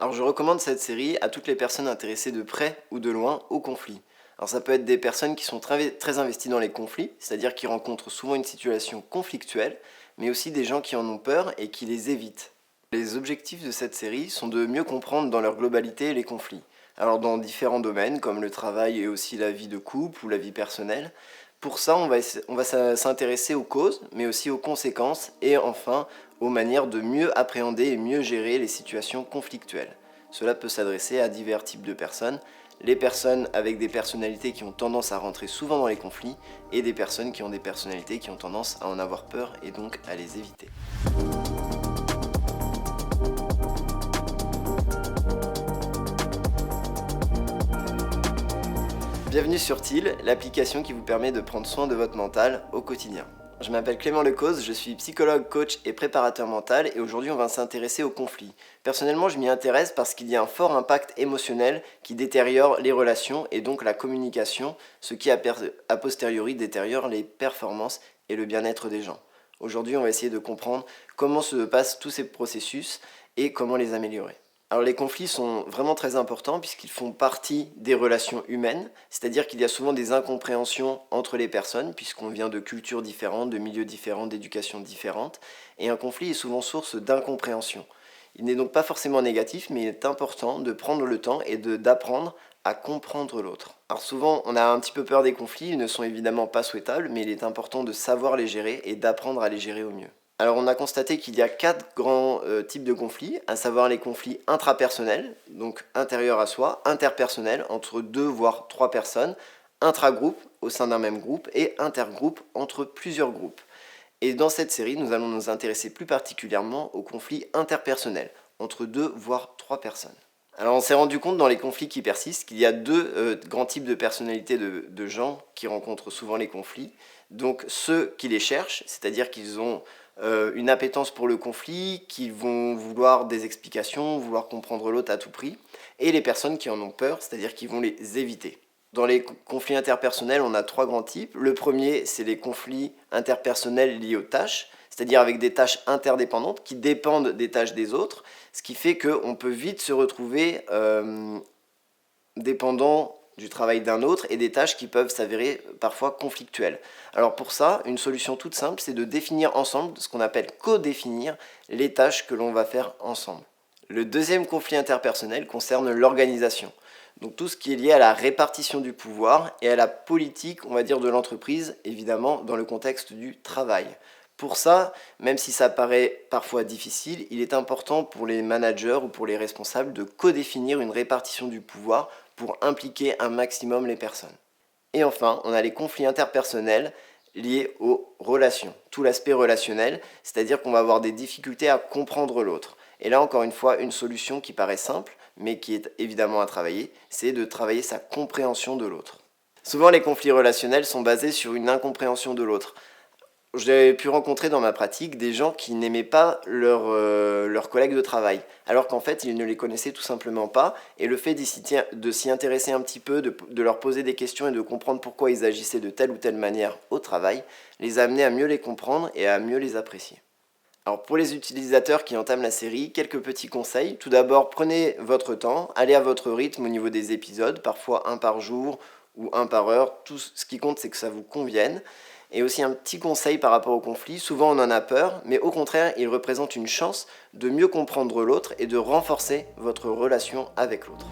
Alors je recommande cette série à toutes les personnes intéressées de près ou de loin au conflit. Alors ça peut être des personnes qui sont très investies dans les conflits, c'est-à-dire qui rencontrent souvent une situation conflictuelle, mais aussi des gens qui en ont peur et qui les évitent. Les objectifs de cette série sont de mieux comprendre dans leur globalité les conflits. Alors dans différents domaines comme le travail et aussi la vie de couple ou la vie personnelle. Pour ça, on va s'intéresser aux causes, mais aussi aux conséquences et enfin aux manières de mieux appréhender et mieux gérer les situations conflictuelles. Cela peut s'adresser à divers types de personnes, les personnes avec des personnalités qui ont tendance à rentrer souvent dans les conflits et des personnes qui ont des personnalités qui ont tendance à en avoir peur et donc à les éviter. Bienvenue sur TIL, l'application qui vous permet de prendre soin de votre mental au quotidien. Je m'appelle Clément Lecause, je suis psychologue, coach et préparateur mental et aujourd'hui on va s'intéresser au conflit. Personnellement je m'y intéresse parce qu'il y a un fort impact émotionnel qui détériore les relations et donc la communication, ce qui a posteriori détériore les performances et le bien-être des gens. Aujourd'hui on va essayer de comprendre comment se passent tous ces processus et comment les améliorer. Alors les conflits sont vraiment très importants puisqu'ils font partie des relations humaines, c'est-à-dire qu'il y a souvent des incompréhensions entre les personnes puisqu'on vient de cultures différentes, de milieux différents, d'éducations différentes, et un conflit est souvent source d'incompréhension. Il n'est donc pas forcément négatif, mais il est important de prendre le temps et d'apprendre à comprendre l'autre. Alors souvent on a un petit peu peur des conflits, ils ne sont évidemment pas souhaitables, mais il est important de savoir les gérer et d'apprendre à les gérer au mieux. Alors on a constaté qu'il y a 4 grands types de conflits, à savoir les conflits intrapersonnels, donc intérieurs à soi, interpersonnels, entre 2 voire 3 personnes, intragroupe au sein d'un même groupe et intergroupe entre plusieurs groupes. Et dans cette série, nous allons nous intéresser plus particulièrement aux conflits interpersonnels, entre 2 voire 3 personnes. Alors on s'est rendu compte dans les conflits qui persistent qu'il y a 2 grands types de personnalités de gens qui rencontrent souvent les conflits. Donc ceux qui les cherchent, c'est-à-dire qu'ils ont une appétence pour le conflit, qui vont vouloir des explications, vouloir comprendre l'autre à tout prix, et les personnes qui en ont peur, c'est-à-dire qui vont les éviter. Dans les conflits interpersonnels, on a 3 grands types. Le premier, c'est les conflits interpersonnels liés aux tâches, c'est-à-dire avec des tâches interdépendantes qui dépendent des tâches des autres, ce qui fait qu'on peut vite se retrouver dépendant du travail d'un autre et des tâches qui peuvent s'avérer parfois conflictuelles. Alors pour ça, une solution toute simple, c'est de définir ensemble ce qu'on appelle co-définir les tâches que l'on va faire ensemble. Le deuxième conflit interpersonnel concerne l'organisation. Donc tout ce qui est lié à la répartition du pouvoir et à la politique, on va dire, de l'entreprise, évidemment, dans le contexte du travail. Pour ça, même si ça paraît parfois difficile, il est important pour les managers ou pour les responsables de codéfinir une répartition du pouvoir pour impliquer un maximum les personnes. Et enfin, on a les conflits interpersonnels liés aux relations, tout l'aspect relationnel, c'est-à-dire qu'on va avoir des difficultés à comprendre l'autre. Et là, encore une fois, une solution qui paraît simple, mais qui est évidemment à travailler, c'est de travailler sa compréhension de l'autre. Souvent, les conflits relationnels sont basés sur une incompréhension de l'autre. J'ai pu rencontrer dans ma pratique des gens qui n'aimaient pas leurs collègues de travail, alors qu'en fait ils ne les connaissaient tout simplement pas, et le fait de s'y intéresser un petit peu, de leur poser des questions et de comprendre pourquoi ils agissaient de telle ou telle manière au travail, les a amenés à mieux les comprendre et à mieux les apprécier. Alors pour les utilisateurs qui entament la série, quelques petits conseils. Tout d'abord, prenez votre temps, allez à votre rythme au niveau des épisodes, parfois un par jour ou un par heure. Tout ce qui compte, c'est que ça vous convienne. Et aussi un petit conseil par rapport au conflit, souvent on en a peur, mais au contraire, il représente une chance de mieux comprendre l'autre et de renforcer votre relation avec l'autre.